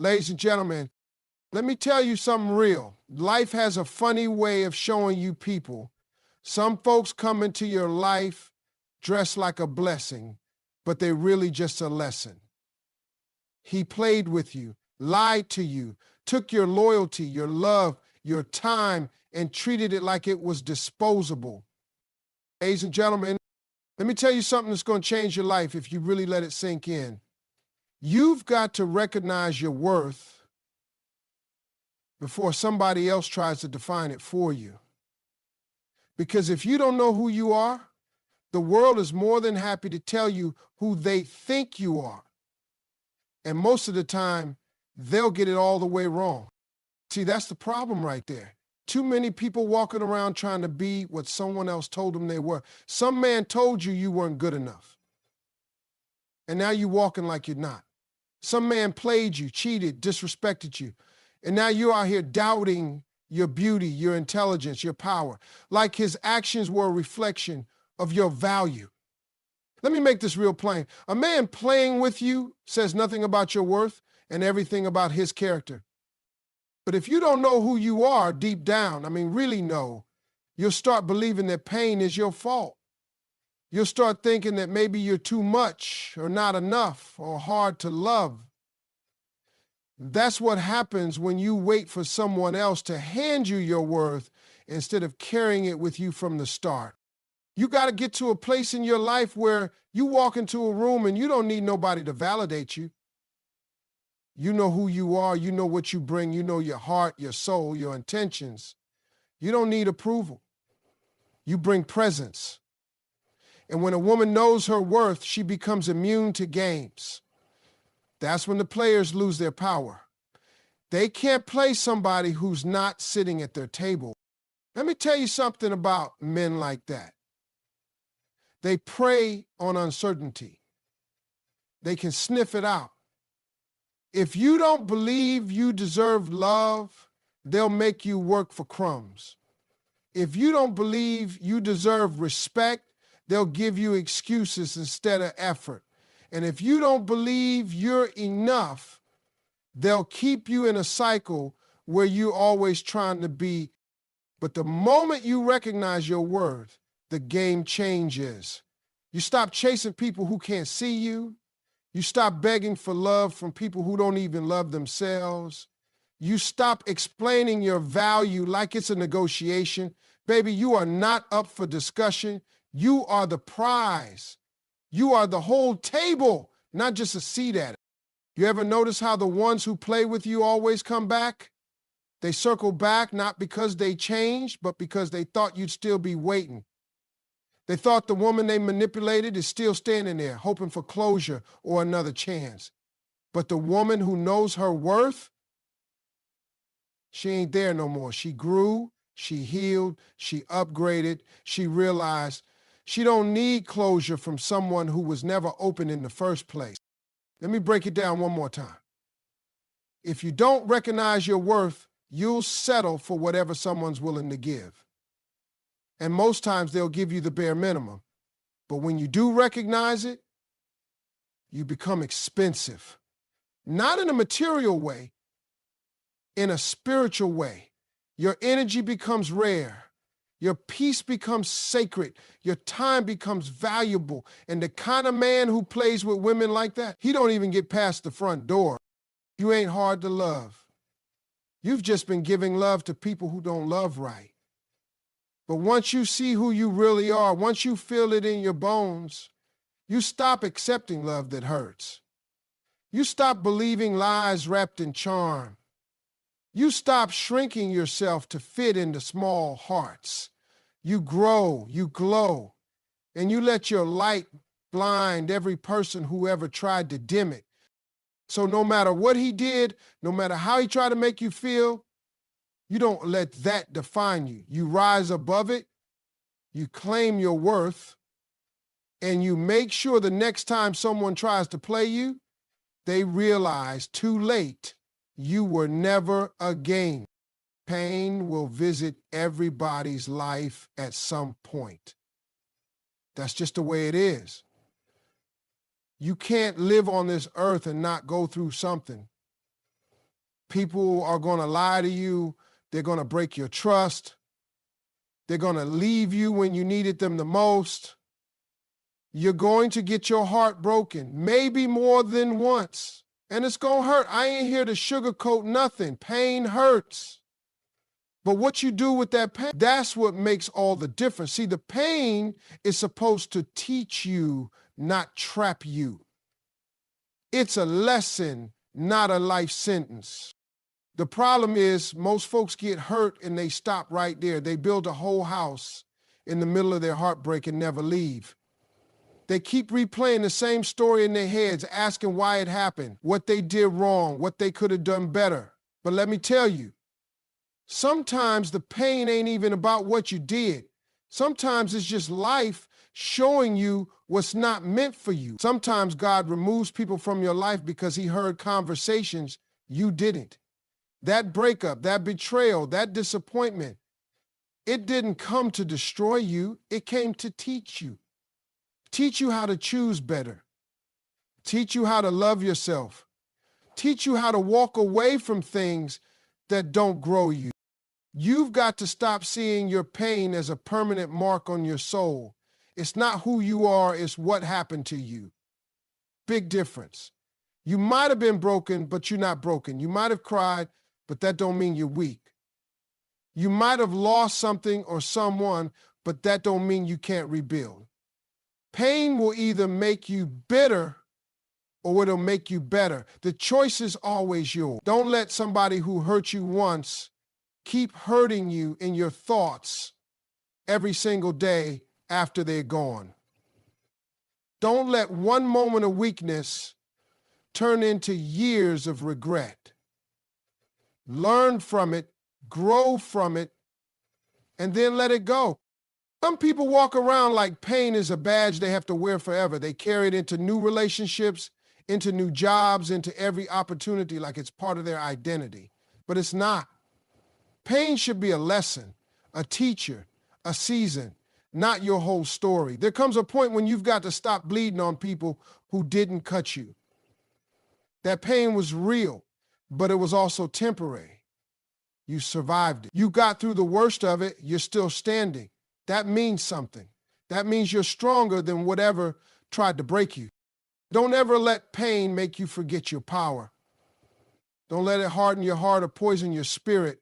Ladies and gentlemen, let me tell you something real. Life has a funny way of showing you people. Some folks come into your life dressed like a blessing, but they're really just a lesson. He played with you, lied to you, took your loyalty, your love, your time, and treated it like it was disposable. Ladies and gentlemen, let me tell you something that's going to change your life if you really let it sink in. You've got to recognize your worth before somebody else tries to define it for you. Because if you don't know who you are, the world is more than happy to tell you who they think you are. And most of the time, they'll get it all the way wrong. See, that's the problem right there. Too many people walking around trying to be what someone else told them they were. Some man told you you weren't good enough. And now you're walking like you're not. Some man played you, cheated, disrespected you. And now you're out here doubting your beauty, your intelligence, your power, like his actions were a reflection of your value. Let me make this real plain. A man playing with you says nothing about your worth and everything about his character. But if you don't know who you are deep down, really know, you'll start believing that pain is your fault. You'll start thinking that maybe you're too much or not enough or hard to love. That's what happens when you wait for someone else to hand you your worth instead of carrying it with you from the start. You got to get to a place in your life where you walk into a room and you don't need nobody to validate you. You know who you are. You know what you bring. You know your heart, your soul, your intentions. You don't need approval. You bring presence. And when a woman knows her worth, she becomes immune to games. That's when the players lose their power. They can't play somebody who's not sitting at their table. Let me tell you something about men like that. They prey on uncertainty. They can sniff it out. If you don't believe you deserve love, they'll make you work for crumbs. If you don't believe you deserve respect, they'll give you excuses instead of effort. And if you don't believe you're enough, they'll keep you in a cycle where you're always trying to be. But the moment you recognize your worth, the game changes. You stop chasing people who can't see you. You stop begging for love from people who don't even love themselves. You stop explaining your value like it's a negotiation. Baby, you are not up for discussion. You are the prize. You are the whole table, not just a seat at it. You ever notice how the ones who play with you always come back? They circle back not because they changed, but because they thought you'd still be waiting. They thought the woman they manipulated is still standing there, hoping for closure or another chance. But the woman who knows her worth, she ain't there no more. She grew, she healed, she upgraded, she realized she don't need closure from someone who was never open in the first place. Let me break it down one more time. If you don't recognize your worth, you'll settle for whatever someone's willing to give. And most times they'll give you the bare minimum. But when you do recognize it, you become expensive. Not in a material way, in a spiritual way. Your energy becomes rare. Your peace becomes sacred. Your time becomes valuable. And the kind of man who plays with women like that, he don't even get past the front door. You ain't hard to love. You've just been giving love to people who don't love right. But once you see who you really are, once you feel it in your bones, you stop accepting love that hurts. You stop believing lies wrapped in charm. You stop shrinking yourself to fit into small hearts. You grow, you glow, and you let your light blind every person who ever tried to dim it. So no matter what he did, no matter how he tried to make you feel, you don't let that define you. You rise above it, you claim your worth, and you make sure the next time someone tries to play you, they realize too late you were never a game. Pain will visit everybody's life at some point. That's just the way it is. You can't live on this earth and not go through something. People are going to lie to you. They're going to break your trust. They're going to leave you when you needed them the most. You're going to get your heart broken, maybe more than once. And it's going to hurt. I ain't here to sugarcoat nothing. Pain hurts. But what you do with that pain, that's what makes all the difference. See, the pain is supposed to teach you, not trap you. It's a lesson, not a life sentence. The problem is most folks get hurt and they stop right there. They build a whole house in the middle of their heartbreak and never leave. They keep replaying the same story in their heads, asking why it happened, what they did wrong, what they could have done better. But let me tell you, sometimes the pain ain't even about what you did. Sometimes it's just life showing you what's not meant for you. Sometimes God removes people from your life because he heard conversations you didn't. That breakup, that betrayal, that disappointment, it didn't come to destroy you. It came to teach you. Teach you how to choose better. Teach you how to love yourself. Teach you how to walk away from things that don't grow you. You've got to stop seeing your pain as a permanent mark on your soul. It's not who you are, it's what happened to you. Big difference. You might have been broken, but you're not broken. You might have cried, but that don't mean you're weak. You might have lost something or someone, but that don't mean you can't rebuild. Pain will either make you bitter or it'll make you better. The choice is always yours. Don't let somebody who hurt you once keep hurting you in your thoughts every single day after they're gone. Don't let one moment of weakness turn into years of regret. Learn from it, grow from it, and then let it go. Some people walk around like pain is a badge they have to wear forever. They carry it into new relationships, into new jobs, into every opportunity like it's part of their identity. But it's not. Pain should be a lesson, a teacher, a season, not your whole story. There comes a point when you've got to stop bleeding on people who didn't cut you. That pain was real, but it was also temporary. You survived it. You got through the worst of it. You're still standing. That means something. That means you're stronger than whatever tried to break you. Don't ever let pain make you forget your power. Don't let it harden your heart or poison your spirit.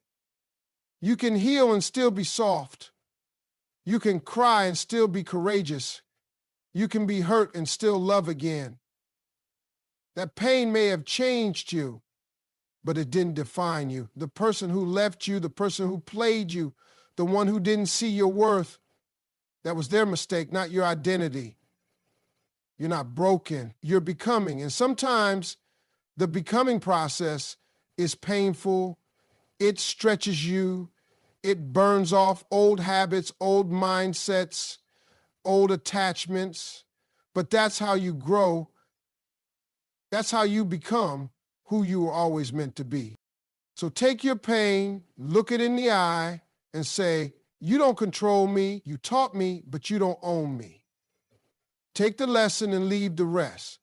You can heal and still be soft. You can cry and still be courageous. You can be hurt and still love again. That pain may have changed you, but it didn't define you. The person who left you, the person who played you, the one who didn't see your worth, that was their mistake, not your identity. You're not broken, you're becoming. And sometimes the becoming process is painful. It stretches you. It burns off old habits, old mindsets, old attachments. But that's how you grow. That's how you become who you were always meant to be. So take your pain, look it in the eye, and say, you don't control me, you taught me, but you don't own me. Take the lesson and leave the rest.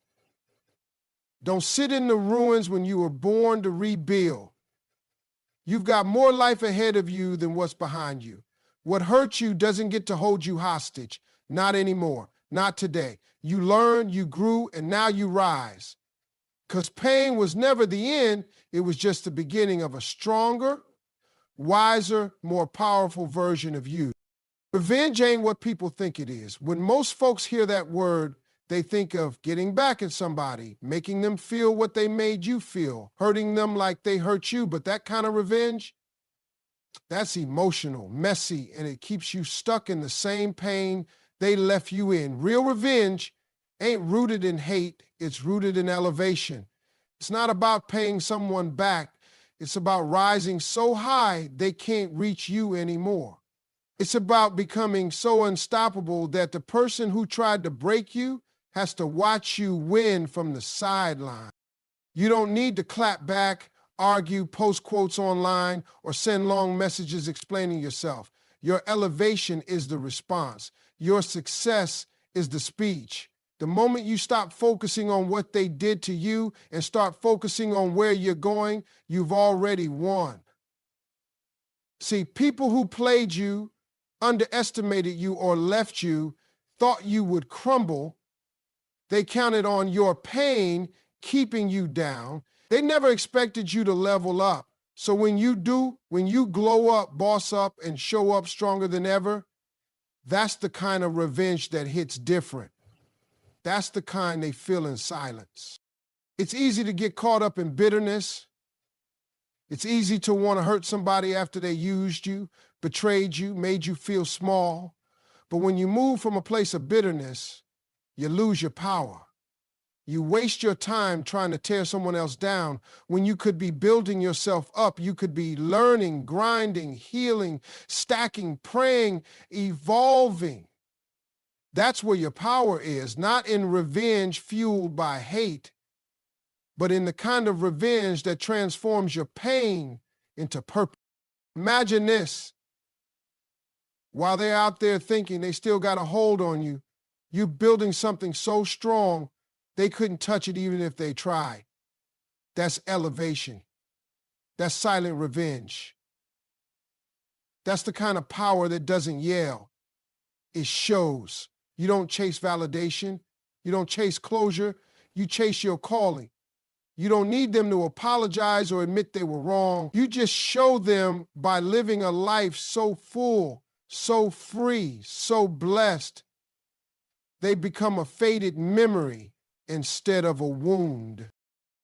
Don't sit in the ruins when you were born to rebuild. You've got more life ahead of you than what's behind you. What hurt you doesn't get to hold you hostage. Not anymore. Not today. You learned, you grew, and now you rise. Because pain was never the end. It was just the beginning of a stronger, wiser, more powerful version of you. Revenge ain't what people think it is. When most folks hear that word, they think of getting back at somebody, making them feel what they made you feel, hurting them like they hurt you. But that kind of revenge, that's emotional, messy, and it keeps you stuck in the same pain they left you in. Real revenge ain't rooted in hate, it's rooted in elevation. It's not about paying someone back. It's about rising so high they can't reach you anymore. It's about becoming so unstoppable that the person who tried to break you has to watch you win from the sideline. You don't need to clap back, argue, post quotes online, or send long messages explaining yourself. Your elevation is the response. Your success is the speech. The moment you stop focusing on what they did to you and start focusing on where you're going, you've already won. See, people who played you, underestimated you, or left you, thought you would crumble. They counted on your pain keeping you down. They never expected you to level up. So when you glow up, boss up, and show up stronger than ever, that's the kind of revenge that hits different. That's the kind they feel in silence. It's easy to get caught up in bitterness. It's easy to want to hurt somebody after they used you, betrayed you, made you feel small. But when you move from a place of bitterness, you lose your power. You waste your time trying to tear someone else down when you could be building yourself up. You could be learning, grinding, healing, stacking, praying, evolving. That's where your power is, not in revenge fueled by hate, but in the kind of revenge that transforms your pain into purpose. Imagine this. While they're out there thinking they still got a hold on you, you're building something so strong they couldn't touch it even if they tried. That's elevation. That's silent revenge. That's the kind of power that doesn't yell. It shows. You don't chase validation. You don't chase closure. You chase your calling. You don't need them to apologize or admit they were wrong. You just show them by living a life so full, so free, so blessed. They become a faded memory instead of a wound.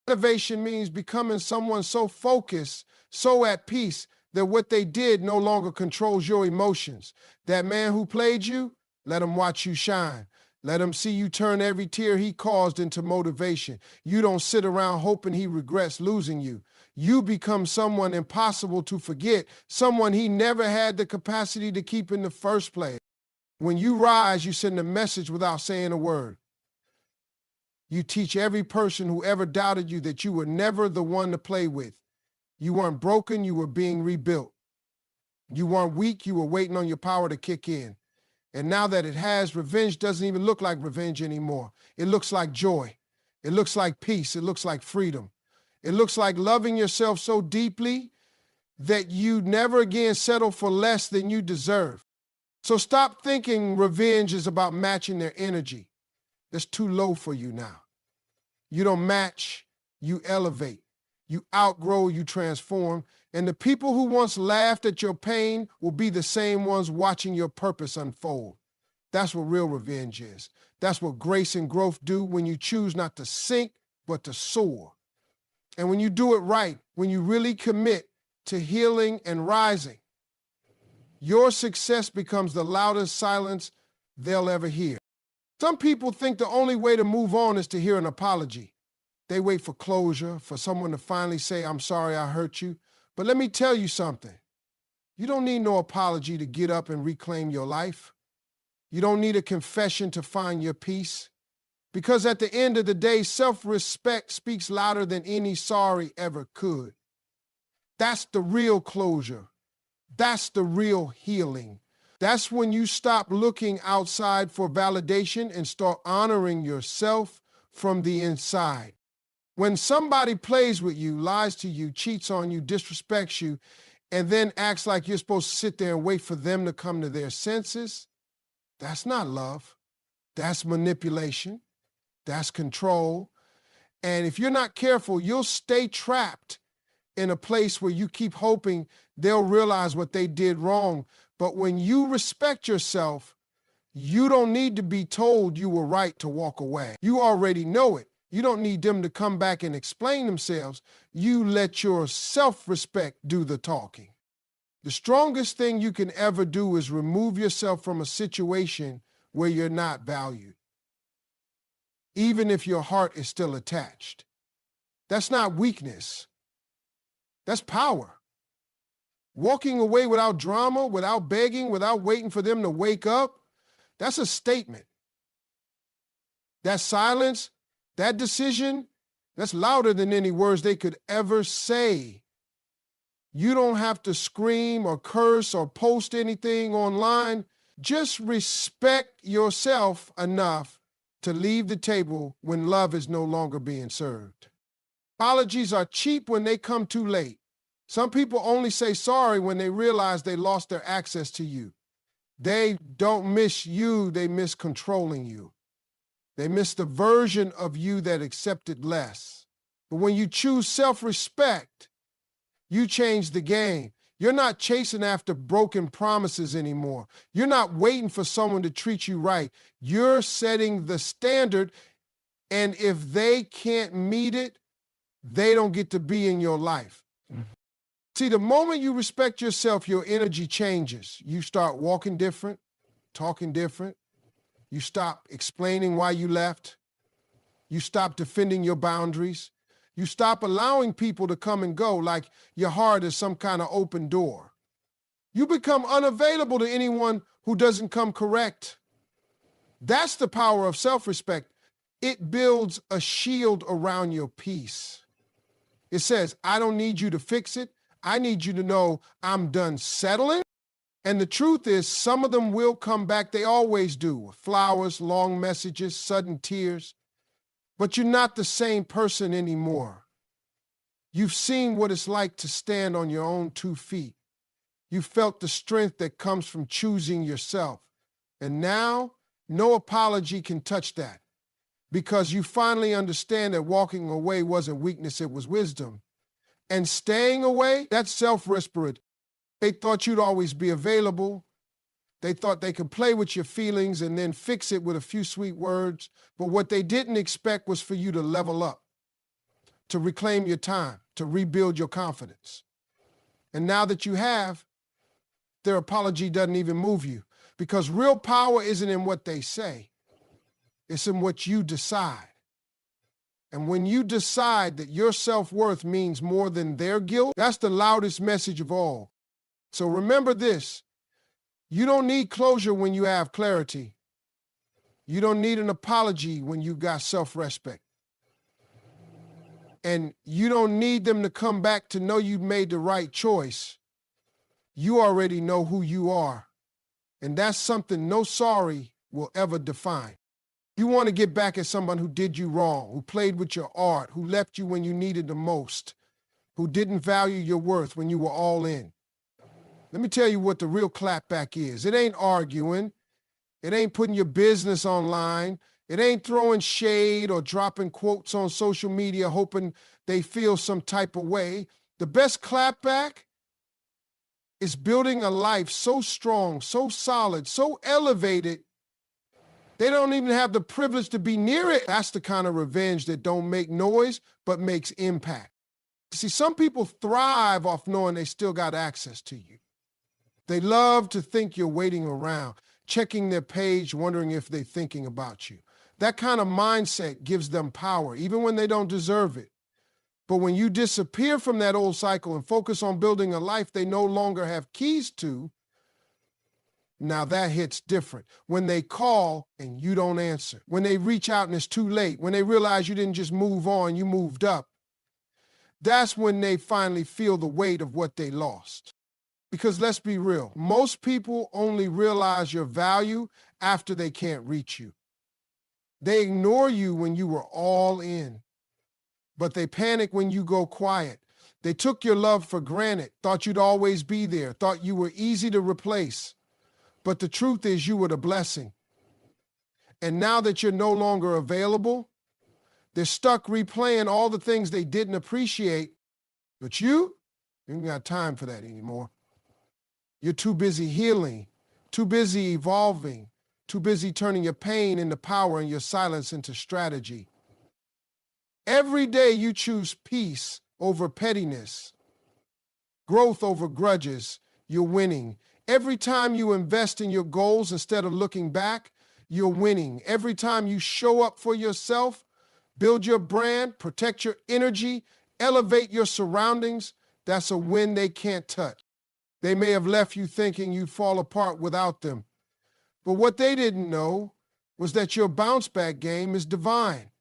Elevation means becoming someone so focused, so at peace, that what they did no longer controls your emotions. That man who played you, let him watch you shine. Let him see you turn every tear he caused into motivation. You don't sit around hoping he regrets losing you. You become someone impossible to forget, someone he never had the capacity to keep in the first place. When you rise, you send a message without saying a word. You teach every person who ever doubted you that you were never the one to play with. You weren't broken, you were being rebuilt. You weren't weak, you were waiting on your power to kick in. And now that it has, revenge doesn't even look like revenge anymore. It looks like joy. It looks like peace. It looks like freedom. It looks like loving yourself so deeply that you never again settle for less than you deserve. So stop thinking revenge is about matching their energy. That's too low for you now. You don't match, you elevate. You outgrow, you transform. And the people who once laughed at your pain will be the same ones watching your purpose unfold. That's what real revenge is. That's what grace and growth do when you choose not to sink, but to soar. And when you do it right, when you really commit to healing and rising, your success becomes the loudest silence they'll ever hear. Some people think the only way to move on is to hear an apology. They wait for closure, for someone to finally say, I'm sorry I hurt you. But let me tell you something. You don't need no apology to get up and reclaim your life. You don't need a confession to find your peace. Because at the end of the day, self-respect speaks louder than any sorry ever could. That's the real closure. That's the real healing. That's when you stop looking outside for validation and start honoring yourself from the inside. When somebody plays with you, lies to you, cheats on you, disrespects you, and then acts like you're supposed to sit there and wait for them to come to their senses, that's not love. That's manipulation. That's control. And if you're not careful, you'll stay trapped in a place where you keep hoping they'll realize what they did wrong. But when you respect yourself, you don't need to be told you were right to walk away. You already know it. You don't need them to come back and explain themselves. You let your self-respect do the talking. The strongest thing you can ever do is remove yourself from a situation where you're not valued, even if your heart is still attached. That's not weakness. That's power. Walking away without drama, without begging, without waiting for them to wake up, that's a statement. That silence, that decision, that's louder than any words they could ever say. You don't have to scream or curse or post anything online. Just respect yourself enough to leave the table when love is no longer being served. Apologies are cheap when they come too late. Some people only say sorry when they realize they lost their access to you. They don't miss you, they miss controlling you. They miss the version of you that accepted less. But when you choose self-respect, you change the game. You're not chasing after broken promises anymore. You're not waiting for someone to treat you right. You're setting the standard, and if they can't meet it, they don't get to be in your life. See, the moment you respect yourself, your energy changes. You start walking different, talking different. You stop explaining why you left. You stop defending your boundaries. You stop allowing people to come and go like your heart is some kind of open door. You become unavailable to anyone who doesn't come correct. That's the power of self-respect. It builds a shield around your peace. It says, I don't need you to fix it. I need you to know I'm done settling. And the truth is, some of them will come back. They always do. Flowers, long messages, sudden tears. But you're not the same person anymore. You've seen what it's like to stand on your own 2 feet. You felt the strength that comes from choosing yourself. And now, no apology can touch that, because you finally understand that walking away wasn't weakness, it was wisdom. And staying away, that's self-respect. They thought you'd always be available. They thought they could play with your feelings and then fix it with a few sweet words. But what they didn't expect was for you to level up, to reclaim your time, to rebuild your confidence. And now that you have, their apology doesn't even move you, because real power isn't in what they say. It's in what you decide. And when you decide that your self-worth means more than their guilt, that's the loudest message of all. So remember this. You don't need closure when you have clarity. You don't need an apology when you've got self-respect. And you don't need them to come back to know you've made the right choice. You already know who you are. And that's something no sorry will ever define. You want to get back at someone who did you wrong, who played with your art, who left you when you needed the most, who didn't value your worth when you were all in. Let me tell you what the real clapback is. It ain't arguing. It ain't putting your business online. It ain't throwing shade or dropping quotes on social media hoping they feel some type of way. The best clapback is building a life so strong, so solid, so elevated, they don't even have the privilege to be near it. That's the kind of revenge that don't make noise, but makes impact. See, some people thrive off knowing they still got access to you. They love to think you're waiting around, checking their page, wondering if they're thinking about you. That kind of mindset gives them power, even when they don't deserve it. But when you disappear from that old cycle and focus on building a life they no longer have keys to, now that hits different. When they call and you don't answer, when they reach out and it's too late, when they realize you didn't just move on, you moved up, that's when they finally feel the weight of what they lost. Because let's be real, most people only realize your value after they can't reach you. They ignore you when you were all in, but they panic when you go quiet. They took your love for granted, thought you'd always be there, thought you were easy to replace. But the truth is you were the blessing. And now that you're no longer available, they're stuck replaying all the things they didn't appreciate. But you ain't got time for that anymore. You're too busy healing, too busy evolving, too busy turning your pain into power and your silence into strategy. Every day you choose peace over pettiness, growth over grudges, you're winning. Every time you invest in your goals instead of looking back, you're winning. Every time you show up for yourself, build your brand, protect your energy, elevate your surroundings, that's a win they can't touch. They may have left you thinking you'd fall apart without them. But what they didn't know was that your bounce back game is divine.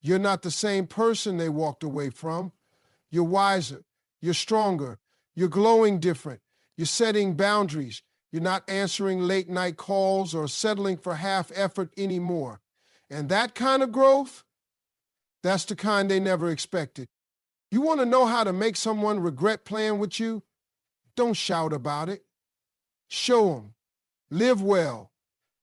You're not the same person they walked away from. You're wiser, you're stronger, you're glowing different. You're setting boundaries. You're not answering late night calls or settling for half effort anymore. And that kind of growth, that's the kind they never expected. You want to know how to make someone regret playing with you? Don't shout about it. Show them. Live well.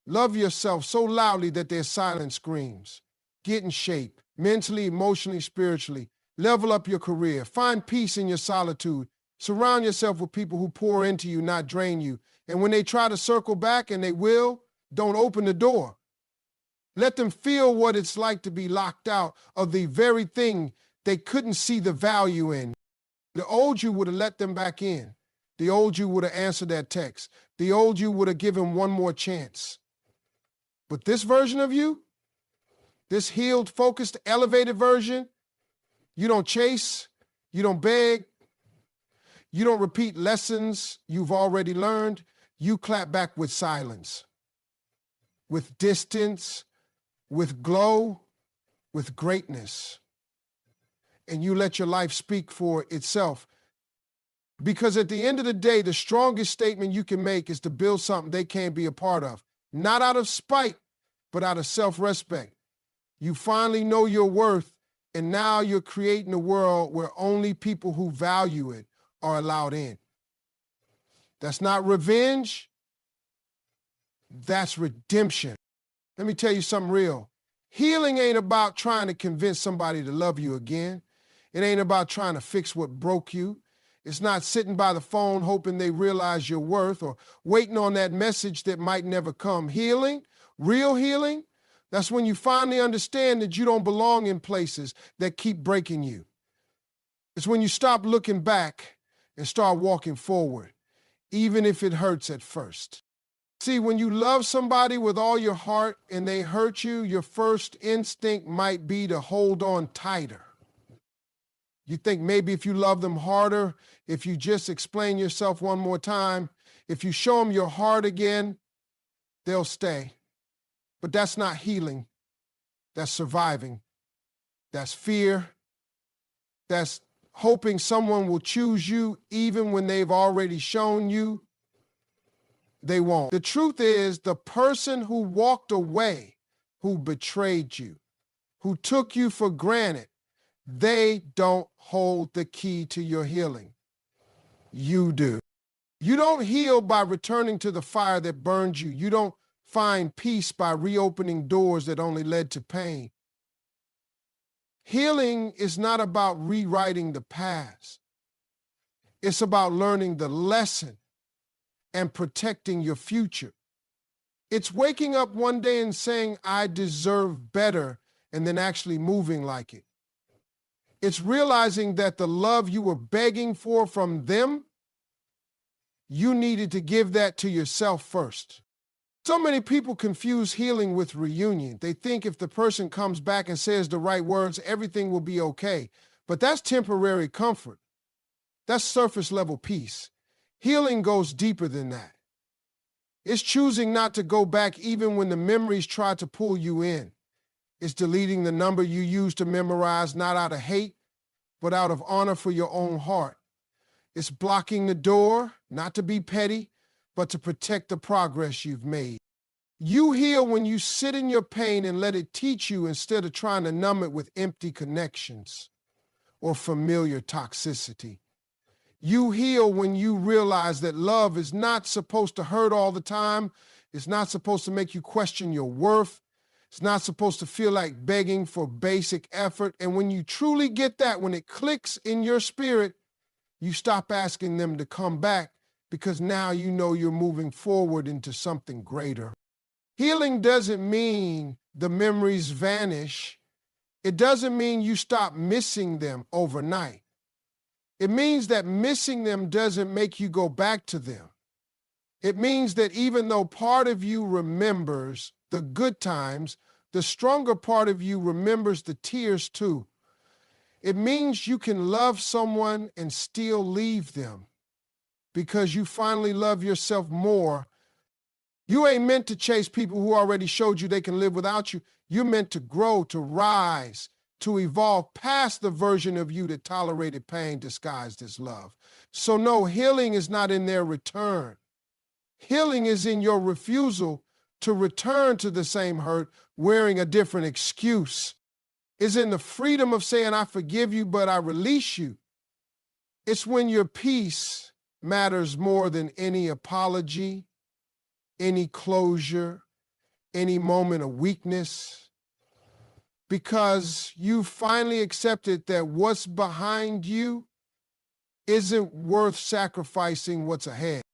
Love yourself so loudly that their silence screams. Get in shape, mentally, emotionally, spiritually. Level up your career. Find peace in your solitude. Surround yourself with people who pour into you, not drain you. And when they try to circle back, and they will, don't open the door. Let them feel what it's like to be locked out of the very thing they couldn't see the value in. The old you would have let them back in. The old you would have answered that text. The old you would have given one more chance. But this version of you, this healed, focused, elevated version, you don't chase, you don't beg, you don't repeat lessons you've already learned. You clap back with silence, with distance, with glow, with greatness. And you let your life speak for itself. Because at the end of the day, the strongest statement you can make is to build something they can't be a part of. Not out of spite, but out of self-respect. You finally know your worth, and now you're creating a world where only people who value it are allowed in. That's not revenge. That's redemption. Let me tell you something real. Healing ain't about trying to convince somebody to love you again. It ain't about trying to fix what broke you. It's not sitting by the phone hoping they realize your worth or waiting on that message that might never come. Healing, real healing, that's when you finally understand that you don't belong in places that keep breaking you. It's when you stop looking back and start walking forward, even if it hurts at first. See, when you love somebody with all your heart and they hurt you, your first instinct might be to hold on tighter. You think maybe if you love them harder, if you just explain yourself one more time, if you show them your heart again, they'll stay. But that's not healing. That's surviving. That's fear. That's hoping someone will choose you even when they've already shown you they won't. The truth is, the person who walked away, who betrayed you, who took you for granted, they don't hold the key to your healing. You do. You don't heal by returning to the fire that burned you. You don't find peace by reopening doors that only led to pain. Healing is not about rewriting the past. It's about learning the lesson and protecting your future. It's waking up one day and saying, I deserve better, and then actually moving like it. It's realizing that the love you were begging for from them, you needed to give that to yourself first. So many people confuse healing with reunion. They think if the person comes back and says the right words, everything will be okay. But that's temporary comfort. That's surface level peace. Healing goes deeper than that. It's choosing not to go back even when the memories try to pull you in. It's deleting the number you used to memorize, not out of hate, but out of honor for your own heart. It's blocking the door, not to be petty, but to protect the progress you've made. You heal when you sit in your pain and let it teach you instead of trying to numb it with empty connections or familiar toxicity. You heal when you realize that love is not supposed to hurt all the time. It's not supposed to make you question your worth. It's not supposed to feel like begging for basic effort. And when you truly get that, when it clicks in your spirit, you stop asking them to come back because now you know you're moving forward into something greater. Healing doesn't mean the memories vanish. It doesn't mean you stop missing them overnight. It means that missing them doesn't make you go back to them. It means that even though part of you remembers the good times, the stronger part of you remembers the tears too. It means you can love someone and still leave them because you finally love yourself more. You ain't meant to chase people who already showed you they can live without you. You're meant to grow, to rise, to evolve past the version of you that tolerated pain disguised as love. So no, healing is not in their return. Healing is in your refusal to return to the same hurt wearing a different excuse. Isn't the freedom of saying, I forgive you, but I release you. It's when your peace matters more than any apology, any closure, any moment of weakness, because you finally accepted that what's behind you isn't worth sacrificing what's ahead.